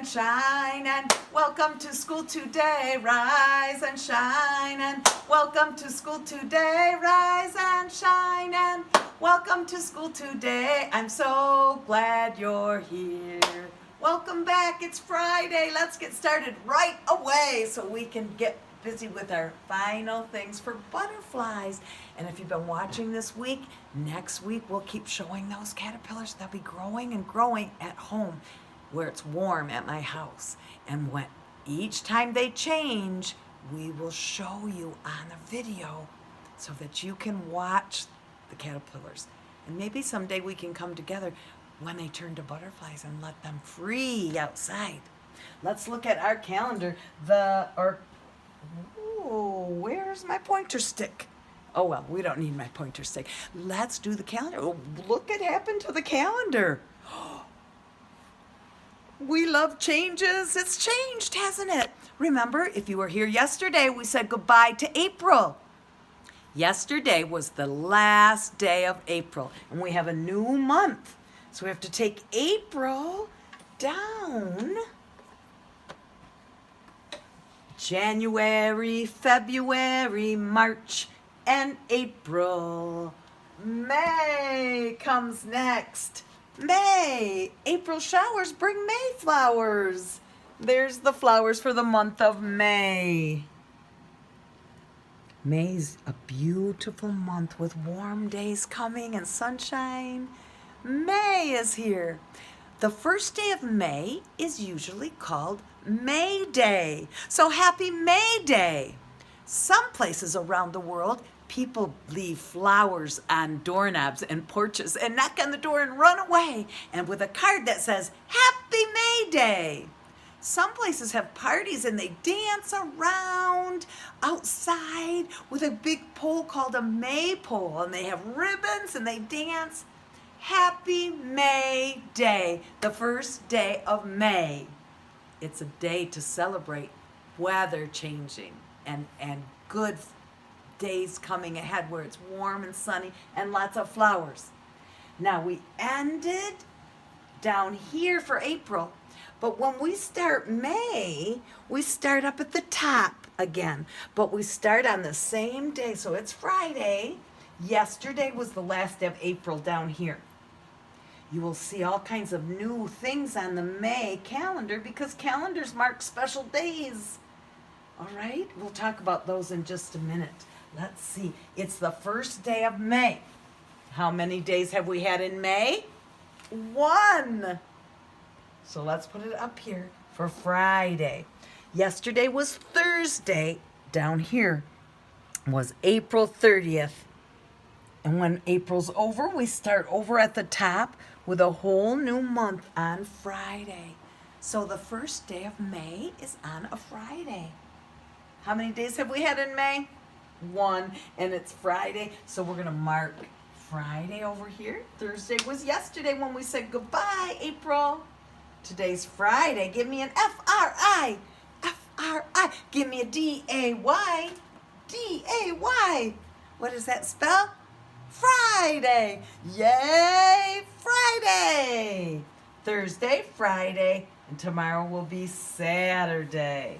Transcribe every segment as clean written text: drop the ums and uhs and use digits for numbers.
and shine and welcome to school today. Rise and shine and welcome to school today. Rise and shine and welcome to school today. I'm so glad you're here. Welcome back. It's Friday. Let's get started right away so we can get busy with our final things for butterflies. And if you've been watching this week, next week we'll keep showing those caterpillars. They'll be growing and growing at home where it's warm at my house. And when each time they change, we will show you on a video so that you can watch the caterpillars. And maybe someday we can come together when they turn to butterflies and let them free outside. Let's look at our calendar. Where's my pointer stick? Oh, well, we don't need my pointer stick. Let's do the calendar. Oh, look what happened to the calendar. We love changes. It's changed, hasn't it? Remember, if you were here yesterday, we said goodbye to April. Yesterday was the last day of April, and we have a new month. So we have to take April down. January, February, March, and April. May comes next. May. April showers bring May flowers. There's the flowers for the month of May. May's a beautiful month with warm days coming and sunshine. May is here. The first day of May is usually called May Day. So happy May Day. Some places around the world, people leave flowers on doorknobs and porches and knock on the door and run away, and with a card that says, Happy May Day. Some places have parties and they dance around outside with a big pole called a maypole, and they have ribbons and they dance. Happy May Day, the first day of May. It's a day to celebrate weather changing and good days coming ahead where it's warm and sunny and lots of flowers. Now we ended down here for April, but when we start May, we start up at the top again, but we start on the same day, so it's Friday. Yesterday was the last day of April down here. You will see all kinds of new things on the May calendar because calendars mark special days. All right, we'll talk about those in just a minute. Let's see. It's the first day of May. How many days have we had in May? 1. So let's put it up here for Friday. Yesterday was Thursday. Down here was April 30th. And when April's over, we start over at the top with a whole new month on Friday. So the first day of May is on a Friday. How many days have we had in May? 1, and it's Friday. So we're going to mark Friday over here. Thursday was yesterday when we said goodbye, April. Today's Friday. Give me an F-R-I. F-R-I. Give me a D-A-Y. D-A-Y. What does that spell? Friday. Yay, Friday. Thursday, Friday, and tomorrow will be Saturday.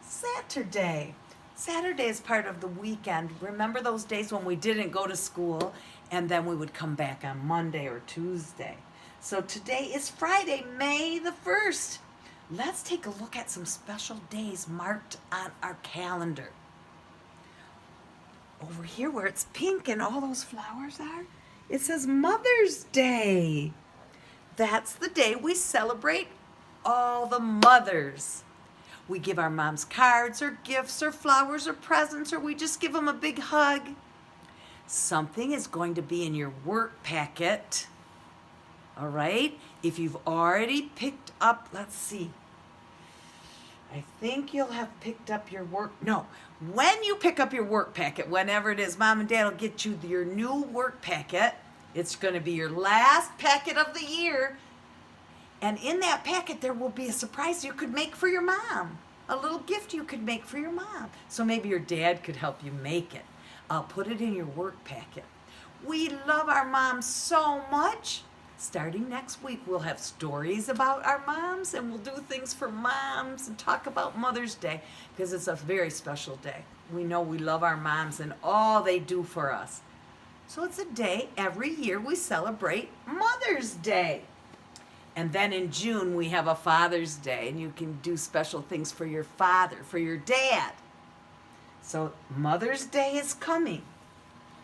Saturday. Saturday is part of the weekend. Remember those days when we didn't go to school and then we would come back on Monday or Tuesday. So today is Friday, May the 1st. Let's take a look at some special days marked on our calendar. Over here where it's pink and all those flowers are, it says Mother's Day. That's the day we celebrate all the mothers. We give our moms cards or gifts or flowers or presents, or we just give them a big hug. Something is going to be in your work packet. All right? If you've already picked up, let's see. I think you'll have picked up your work. No, when you pick up your work packet, whenever it is, Mom and Dad will get you your new work packet. It's going to be your last packet of the year. And in that packet, there will be a surprise you could make for your mom. A little gift you could make for your mom. So maybe your dad could help you make it. I'll put it in your work packet. We love our moms so much. Starting next week, we'll have stories about our moms, and we'll do things for moms and talk about Mother's Day, because it's a very special day. We know we love our moms and all they do for us. So it's a day every year we celebrate Mother's Day. And then in June, we have a Father's Day, and you can do special things for your father, for your dad. So Mother's Day is coming.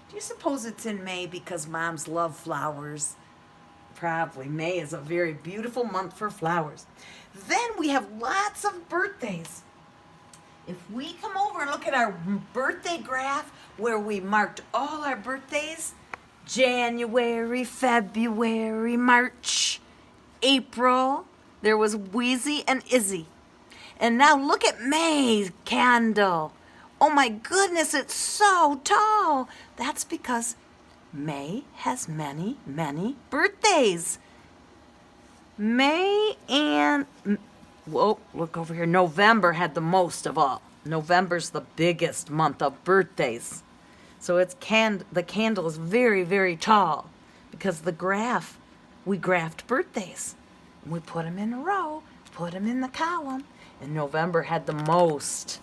Do you suppose it's in May because moms love flowers? Probably. May is a very beautiful month for flowers. Then we have lots of birthdays. If we come over and look at our birthday graph where we marked all our birthdays, January, February, March, April, there was Wheezy and Izzy. And now look at May's candle. Oh my goodness, it's so tall. That's because May has many, many birthdays. May and, whoa, look over here. November had the most of all. November's the biggest month of birthdays. So it's the candle is very, very tall because we graphed birthdays. We put them in a row, put them in the column, and November had the most.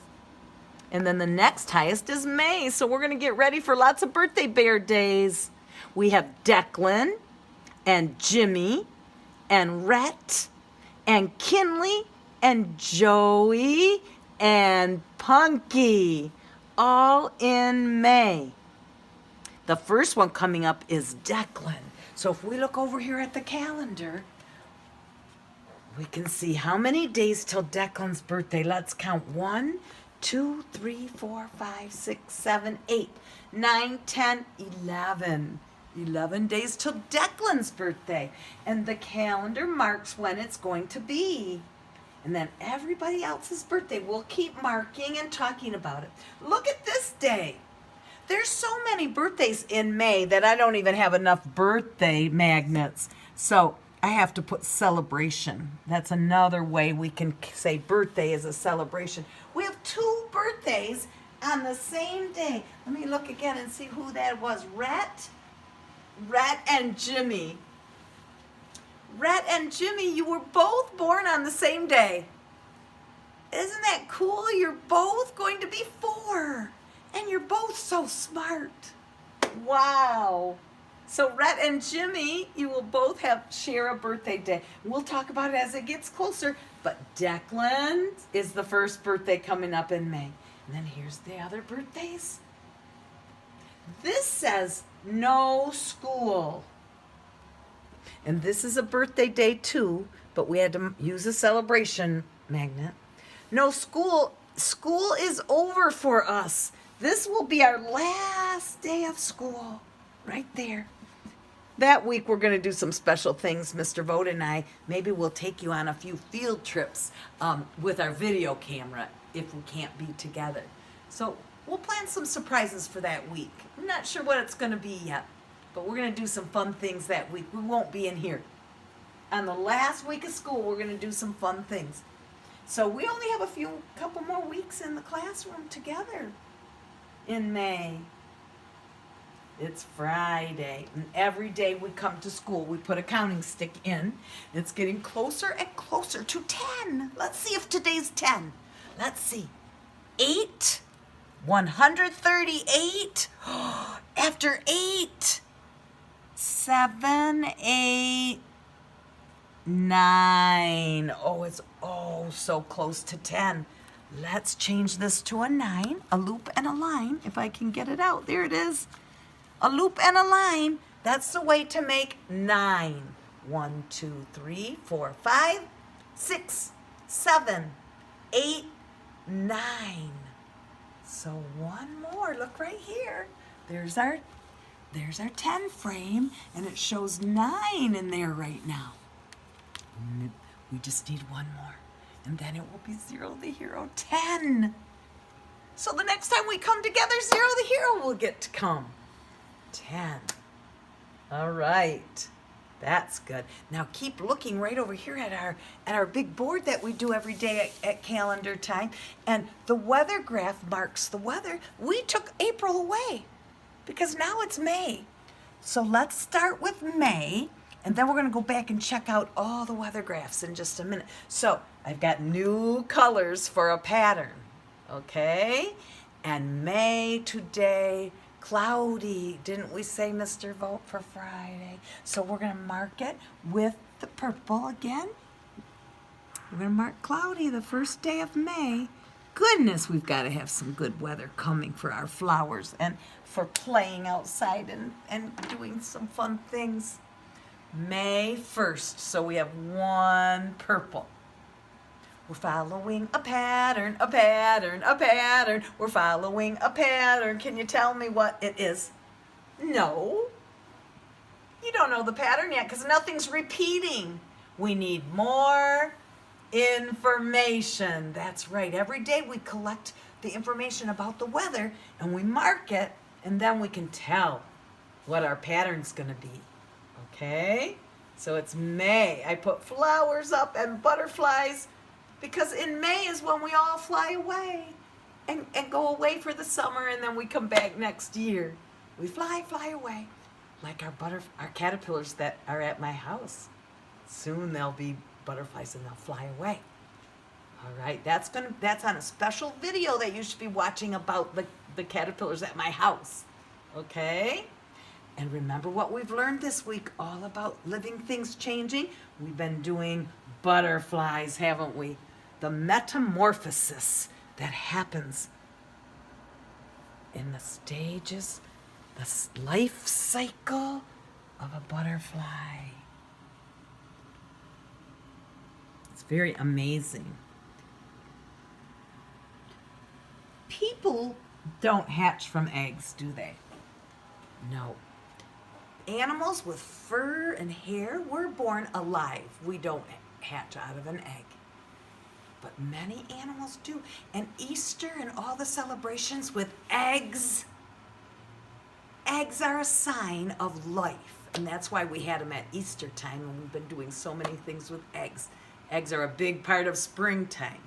And then the next highest is May, so we're going to get ready for lots of birthday bear days. We have Declan and Jimmy and Rhett and Kinley and Joey and Punky, all in May. The first one coming up is Declan. So if we look over here at the calendar, we can see how many days till Declan's birthday. Let's count. 1, 2, 3, 4, 5, 6, 7, 8, 9, 10, 11. 11 days till Declan's birthday. And the calendar marks when it's going to be. And then everybody else's birthday, we'll keep marking and talking about it. Look at this day. There's so many birthdays in May that I don't even have enough birthday magnets. So I have to put celebration. That's another way we can say birthday is a celebration. We have 2 birthdays on the same day. Let me look again and see who that was. Rhett and Jimmy. Rhett and Jimmy, you were both born on the same day. Isn't that cool? You're both going to be 4. And you're both so smart. Wow. So Rhett and Jimmy, you will both share a birthday day. We'll talk about it as it gets closer. But Declan is the first birthday coming up in May. And then here's the other birthdays. This says no school. And this is a birthday day too, but we had to use a celebration magnet. No school. School is over for us. This will be our last day of school, right there. That week we're going to do some special things, Mr. Vogt and I. Maybe we'll take you on a few field trips with our video camera if we can't be together. So we'll plan some surprises for that week. I'm not sure what it's going to be yet, but we're going to do some fun things that week. We won't be in here. On the last week of school, we're going to do some fun things. So we only have couple more weeks in the classroom together in May. It's Friday, and every day we come to school, we put a counting stick in. It's getting closer and closer to 10. Let's see if today's 10. Let's see. 8, 138. After 8, 7, 8, 9. Oh, it's so close to 10. Let's change this to a 9, a loop and a line, if I can get it out. There it is. A loop and a line. That's the way to make 9. 1, 2, 3, 4, 5, 6, 7, 8, 9. So one more. Look right here. There's our 10 frame, and it shows 9 in there right now. We just need one more, and then it will be 0 the hero 10. So the next time we come together, 0 the hero will get to come. 10. All right. That's good. Now keep looking right over here at our big board that we do every day at calendar time. And the weather graph marks the weather. We took April away because now it's May. So let's start with May. And then we're going to go back and check out all the weather graphs in just a minute. So I've got new colors for a pattern, okay? And May today, cloudy. Didn't we say Mr. Vote for Friday? So we're going to mark it with the purple again. We're going to mark cloudy the first day of May. Goodness, we've got to have some good weather coming for our flowers and for playing outside and doing some fun things. May 1st, so we have one purple. We're following a pattern, a pattern, a pattern. We're following a pattern. Can you tell me what it is? No. You don't know the pattern yet because nothing's repeating. We need more information. That's right. Every day we collect the information about the weather and we mark it, and then we can tell what our pattern's going to be. Okay? So it's May. I put flowers up and butterflies because in May is when we all fly away and go away for the summer, and then we come back next year. We fly away like our caterpillars that are at my house. Soon they'll be butterflies and they'll fly away. All right, that's on a special video that you should be watching about the caterpillars at my house. Okay? And remember what we've learned this week, all about living things changing. We've been doing butterflies, haven't we? The metamorphosis that happens in the stages, the life cycle of a butterfly. It's very amazing. People don't hatch from eggs, do they? No. Animals with fur and hair were born alive. We don't hatch out of an egg. But many animals do. And Easter and all the celebrations with eggs, eggs are a sign of life. And that's why we had them at Easter time, and we've been doing so many things with eggs. Eggs are a big part of springtime.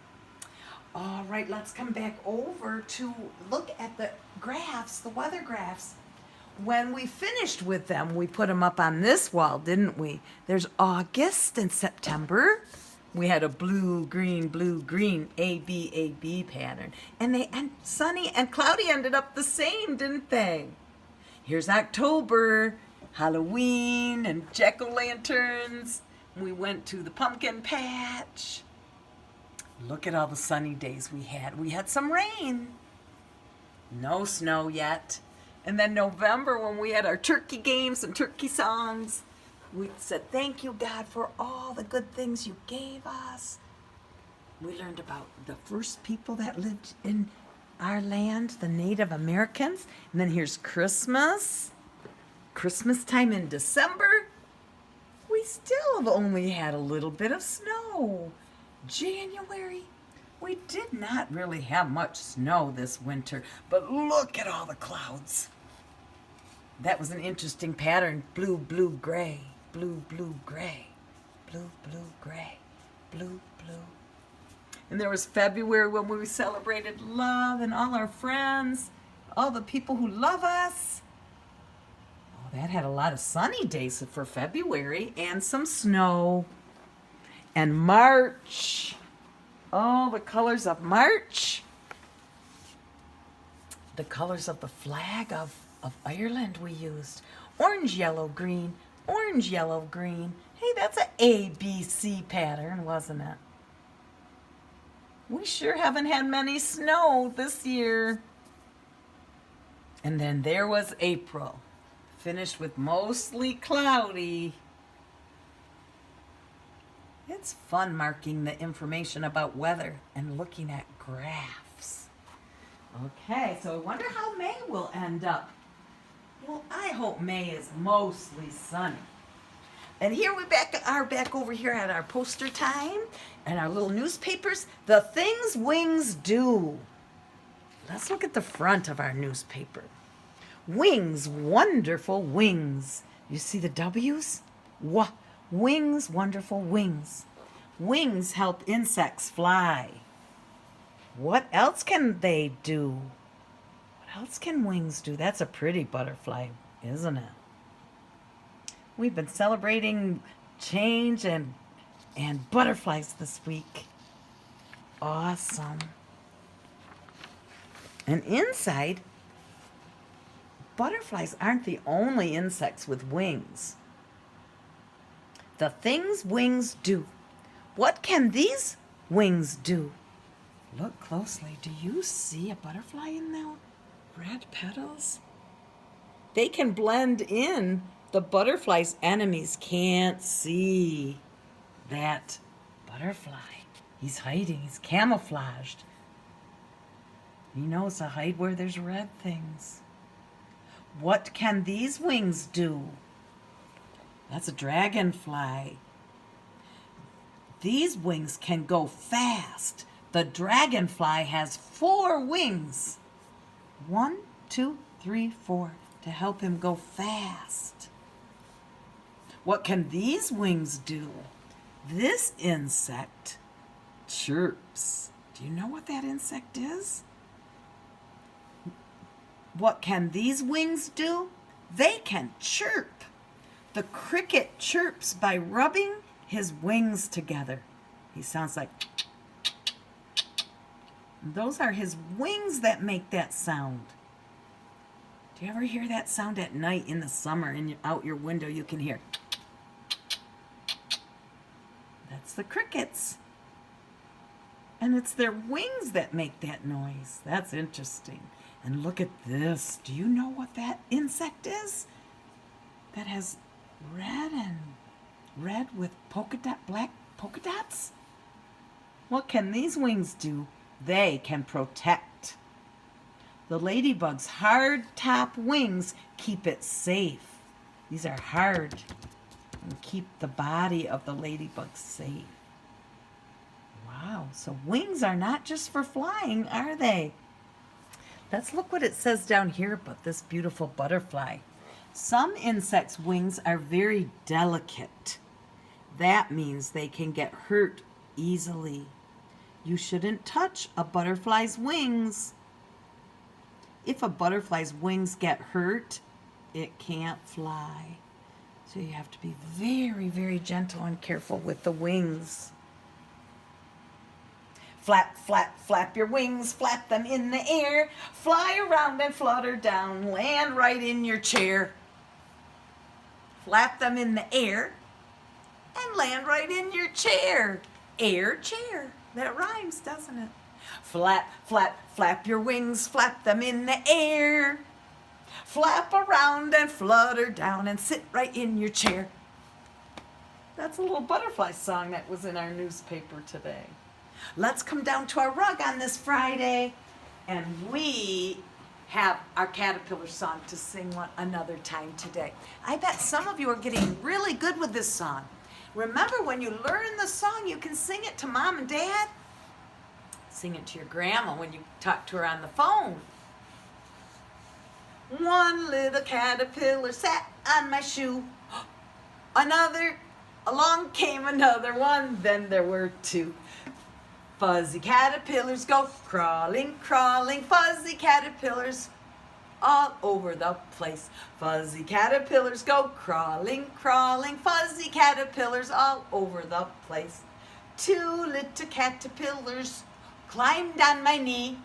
All right, let's come back over to look at the graphs, the weather graphs. When we finished with them, we put them up on this wall, didn't we? There's August and September. We had a blue, green, A, B pattern. And sunny and cloudy ended up the same, didn't they? Here's October, Halloween and jack-o'-lanterns. We went to the pumpkin patch. Look at all the sunny days we had. We had some rain. No snow yet. And then November, when we had our turkey games and turkey songs, we said, thank you, God, for all the good things you gave us. We learned about the first people that lived in our land, the Native Americans. And then here's Christmas. Christmas time in December. We still have only had a little bit of snow. January, we did not really have much snow this winter, but look at all the clouds. That was an interesting pattern. Blue, blue, gray, blue, blue, gray, blue, blue, gray, blue, blue. And there was February when we celebrated love and all our friends, all the people who love us. Oh, that had a lot of sunny days for February and some snow. And March, oh, the colors of March. The colors of the flag of Ireland we used. Orange, yellow, green, orange, yellow, green. Hey, that's an ABC pattern, wasn't it? We sure haven't had many snow this year. And then there was April, finished with mostly cloudy. It's fun marking the information about weather and looking at graphs. Okay, so I wonder how May will end up. Well, I hope May is mostly sunny. And here we are back over here at our poster time and our little newspapers. The things wings do. Let's look at the front of our newspaper. Wings, wonderful wings. You see the W's? Wings, wonderful wings. Wings help insects fly. What else can they do? What else can wings do? That's a pretty butterfly, isn't it? We've been celebrating change and butterflies this week. Awesome. And inside, butterflies aren't the only insects with wings. The things wings do. What can these wings do? Look closely. Do you see a butterfly in the red petals? They can blend in. The butterfly's enemies can't see that butterfly. He's hiding. He's camouflaged. He knows to hide where there's red things. What can these wings do? That's a dragonfly. These wings can go fast. The dragonfly has 4 wings. 1, 2, 3, 4 to help him go fast. What can these wings do? This insect chirps. Do you know what that insect is? What can these wings do? They can chirp. The cricket chirps by rubbing his wings together. He sounds like... Those are his wings that make that sound. Do you ever hear that sound at night in the summer and out your window you can hear? That's the crickets. And it's their wings that make that noise. That's interesting. And look at this. Do you know what that insect is? That has red with black polka dots? What can these wings do? They can protect. The ladybug's hard top wings keep it safe. These are hard and keep the body of the ladybug safe. Wow, so wings are not just for flying, are they? Let's look what it says down here about this beautiful butterfly. Some insects' wings are very delicate. That means they can get hurt easily. You shouldn't touch a butterfly's wings. If a butterfly's wings get hurt, it can't fly. So you have to be very, very gentle and careful with the wings. Flap, flap, flap your wings, flap them in the air. Fly around and flutter down, land right in your chair. Flap them in the air and land right in your chair. Air, chair. That rhymes, doesn't it? Flap, flap, flap your wings, flap them in the air. Flap around and flutter down and sit right in your chair. That's a little butterfly song that was in our newspaper today. Let's come down to our rug on this Friday, and we have our caterpillar song to sing one another time today. I bet some of you are getting really good with this song. Remember, when you learn the song, you can sing it to mom and dad. Sing it to your grandma when you talk to her on the phone. One little caterpillar sat on my shoe. Along came another one, then there were 2. Fuzzy caterpillars go crawling, crawling, fuzzy caterpillars all over the place. Fuzzy caterpillars go crawling, crawling, fuzzy caterpillars all over the place. 2 little caterpillars climbed on my knee.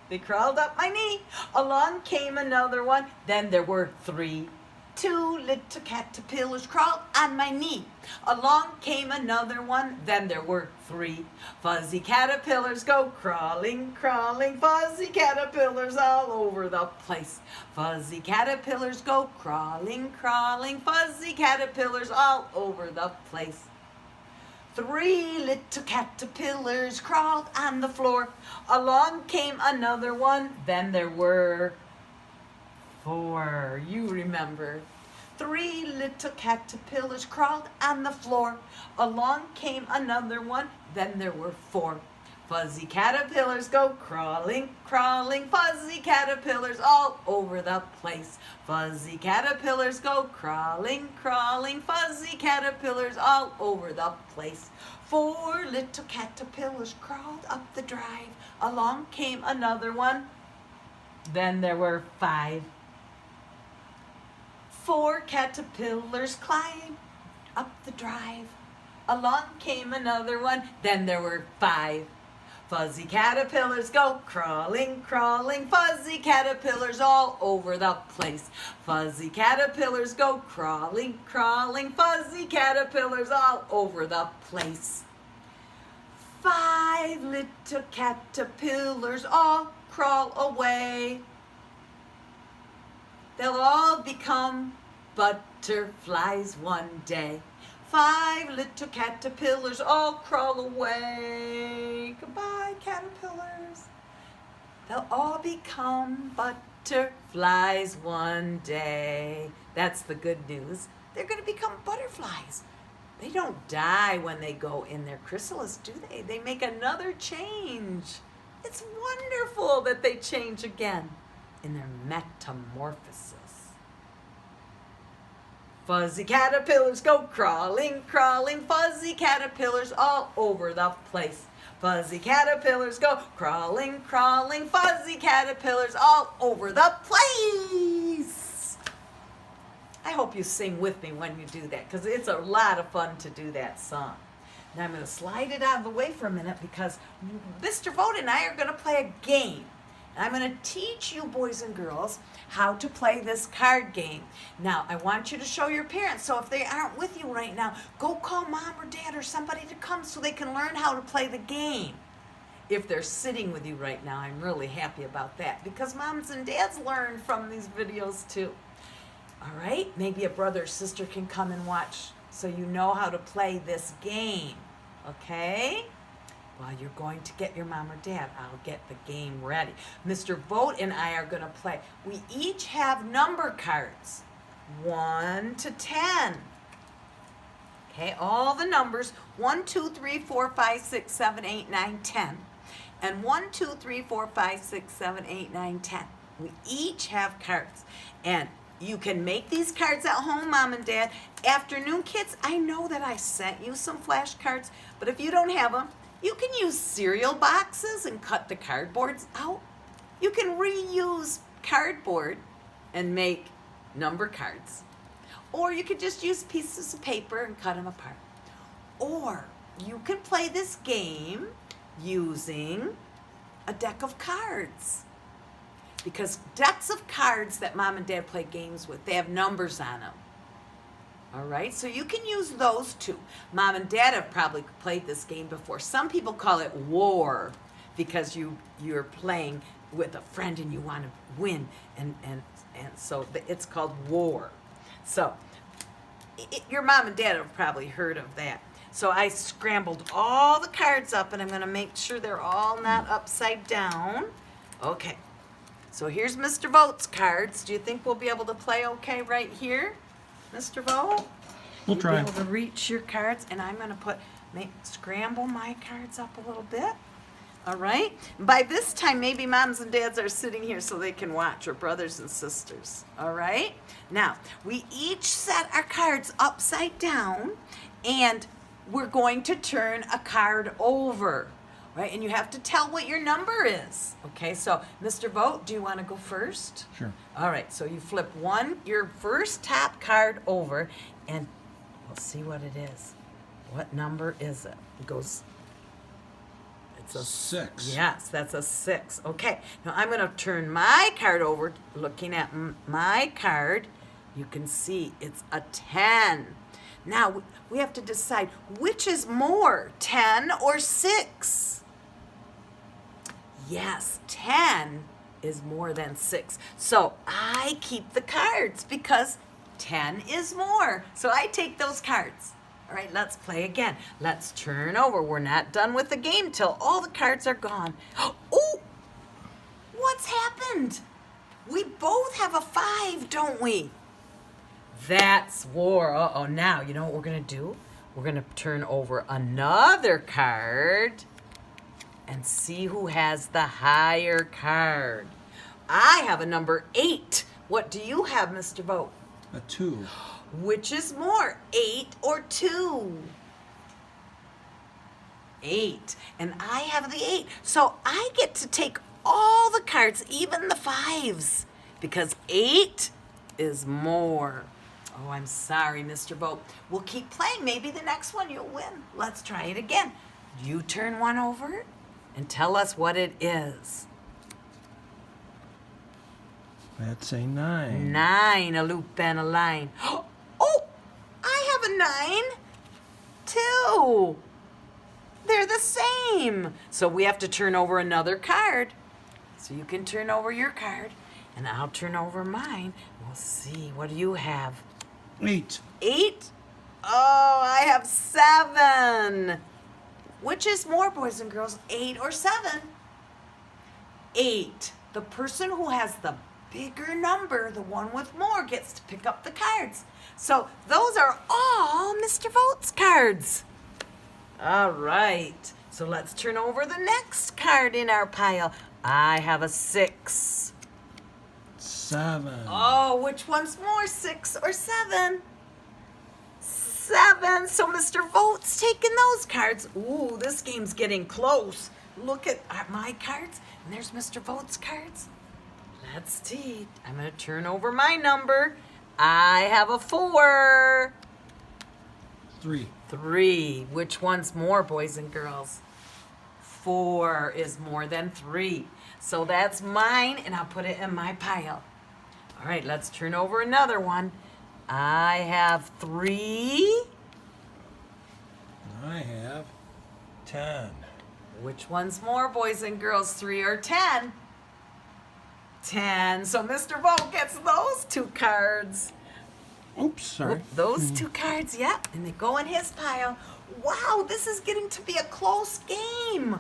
They crawled up my knee. Along came another one, then there were 3. 2 little caterpillars crawled on my knee. Along came another one, then there were 3. Fuzzy caterpillars go crawling, crawling, fuzzy caterpillars all over the place. Fuzzy caterpillars go crawling, crawling, fuzzy caterpillars all over the place. 3 little caterpillars crawled on the floor. Along came another one, then there were 4. You remember. 3 little caterpillars crawled on the floor. Along came another one, then there were 4. Fuzzy caterpillars go crawling, crawling, fuzzy caterpillars all over the place. Fuzzy caterpillars go crawling, crawling, fuzzy caterpillars all over the place. 4 little caterpillars crawled up the drive. Along came another one, then there were 5. 4 caterpillars climbed up the drive. Along came another one, then there were 5. Fuzzy caterpillars go crawling, crawling, fuzzy caterpillars all over the place. Fuzzy caterpillars go crawling, crawling, fuzzy caterpillars all over the place. 5 little caterpillars all crawl away. They'll all become butterflies one day. 5 little caterpillars all crawl away. Goodbye, caterpillars. They'll all become butterflies one day. That's the good news. They're going to become butterflies. They don't die when they go in their chrysalis, do they? They make another change. It's wonderful that they change again in their metamorphosis. Fuzzy caterpillars go crawling, crawling, fuzzy caterpillars all over the place. Fuzzy caterpillars go crawling, crawling, fuzzy caterpillars all over the place. I hope you sing with me when you do that, because it's a lot of fun to do that song. Now I'm going to slide it out of the way for a minute because Mr. Vogt and I are going to play a game. I'm going to teach you boys and girls how to play this card game. Now, I want you to show your parents, so if they aren't with you right now, go call mom or dad or somebody to come so they can learn how to play the game. If they're sitting with you right now, I'm really happy about that because moms and dads learn from these videos too. All right? Maybe a brother or sister can come and watch so you know how to play this game. Okay? While you're going to get your mom or dad, I'll get the game ready. Mr. Vogt and I are going to play. We each have number cards, 1 to 10. Okay, all the numbers, 1, 2, 3, 4, 5, 6, 7, 8, 9, 10. And 1, 2, 3, 4, 5, 6, 7, 8, 9, 10. We each have cards. And you can make these cards at home, mom and dad. Afternoon kids, I know that I sent you some flashcards, but if you don't have them, you can use cereal boxes and cut the cardboards out. You can reuse cardboard and make number cards. Or you could just use pieces of paper and cut them apart. Or you can play this game using a deck of cards. Because decks of cards that mom and dad play games with, they have numbers on them. All right, so you can use those too. Mom and dad have probably played this game before. Some people call it war because you're playing with a friend and you want to win, and so it's called war. So your mom and dad have probably heard of that. So I scrambled all the cards up, and I'm going to make sure they're all not upside down. Okay, so here's Mr. Vogt's cards. Do you think we'll be able to play okay right here? Mr. Vogt? We'll try. You'll be able to reach your cards, and I'm going to scramble my cards up a little bit. All right? By this time, maybe moms and dads are sitting here so they can watch, or brothers and sisters. All right? Now, we each set our cards upside down, and we're going to turn a card over. Right? And you have to tell what your number is. Okay, so Mr. Vogt, do you want to go first? Sure. All right, so you flip your first top card over, and we'll see what it is. What number is it? It's a 6. Yes, that's a 6. Okay, now I'm going to turn my card over. Looking at my card, you can see it's a 10. Now, we have to decide which is more, 10 or 6? Yes, 10 is more than 6. So I keep the cards because 10 is more. So I take those cards. All right, let's play again. Let's turn over. We're not done with the game till all the cards are gone. Oh, what's happened? We both have a 5, don't we? That's war. Uh-oh, now you know what we're going to do? We're going to turn over another card and see who has the higher card. I have a number 8. What do you have, Mr. Vogt? A 2. Which is more, 8 or 2? 8. And I have the 8. So I get to take all the cards, even the 5s, because 8 is more. Oh, I'm sorry, Mr. Vote. We'll keep playing. Maybe the next one you'll win. Let's try it again. You turn one over and tell us what it is. That's a 9. 9, a loop and a line. Oh, I have a 9 too. They're the same. So we have to turn over another card. So you can turn over your card and I'll turn over mine. We'll see. What do you have? 8. 8? Oh, I have 7. Which is more, boys and girls, 8 or 7? 8. The person who has the bigger number, the one with more, gets to pick up the cards. So those are all Mr. Vote's cards. All right. So let's turn over the next card in our pile. I have a 6. 7. Oh, which one's more, 6 or 7? 7. So Mr. Vote's taking those cards. Ooh, this game's getting close. Look at my cards, and there's Mr. Vote's cards. Let's see. I'm going to turn over my number. I have a 4. 3. 3. Which one's more, boys and girls? 4 is more than 3. So that's mine, and I'll put it in my pile. All right, let's turn over another one. I have 3. I have 10. Which one's more, boys and girls, 3 or 10? 10. So Mr. Vote gets those 2 cards. Oops, sorry. Oop, those 2 cards, yep, and they go in his pile. Wow, this is getting to be a close game.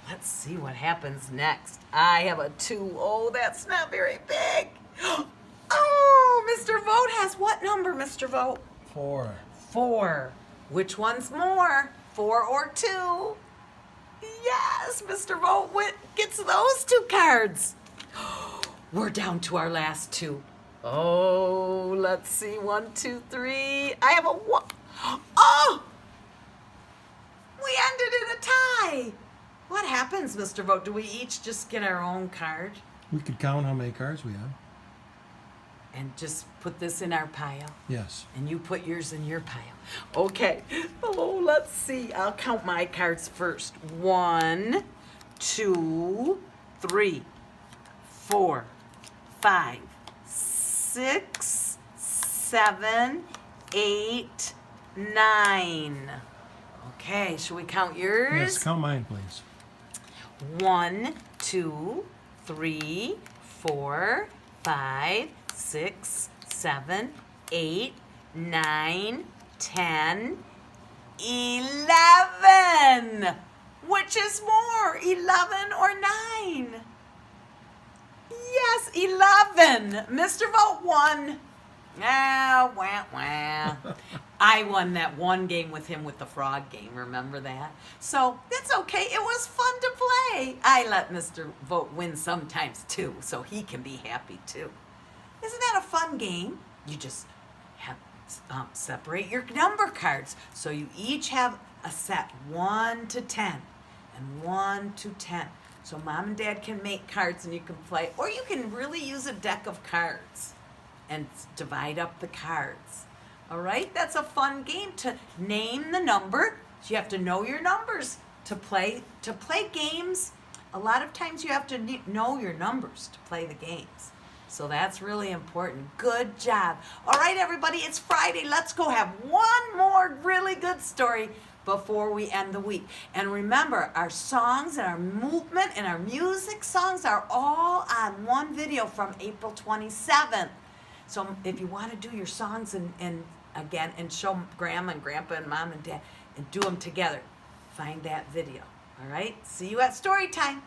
Let's see what happens next. I have a 2. Oh, that's not very big. Oh, Mr. Vote has what number, Mr. Vote? 4. 4. Which one's more, 4 or 2? Yes, Mr. Vote gets those 2 cards. We're down to our last 2. Oh, let's see. 1, 2, 3. I have a 1. Oh! We ended in a tie. What happens, Mr. Vote? Do we each just get our own card We could count how many cards we have. and just put this in our pile? Yes. And you put yours in your pile. Okay. Oh, let's see. I'll count my cards first. 1, 2, 3, 4, 5, 6, 7, 8, 9. Okay, should we count yours? Yes, count mine, please. 1, 2, 3, 4, 5, 6, 7, 8, 9, 10, 11. Which is more, 11 or 9? Yes, 11. Mr. Vote won. Ah, wah, wah. I won that one game with him with the frog game. Remember that? So that's okay. It was fun to play. I let Mr. Vote win sometimes too, so he can be happy too. Isn't that a fun game? You just have separate your number cards. So you each have a set 1 to 10 and 1 to 10. So mom and dad can make cards and you can play, or you can really use a deck of cards and divide up the cards. All right, that's a fun game to name the number. So you have to know your numbers to play games. A lot of times you have to know your numbers to play the games. So that's really important. Good job. All right, everybody, it's Friday. Let's go have one more really good story before we end the week. And remember, our songs and our movement and our music songs are all on one video from April 27th. So if you want to do your songs and show Grandma and Grandpa and Mom and Dad and do them together, find that video. All right? See you at story time.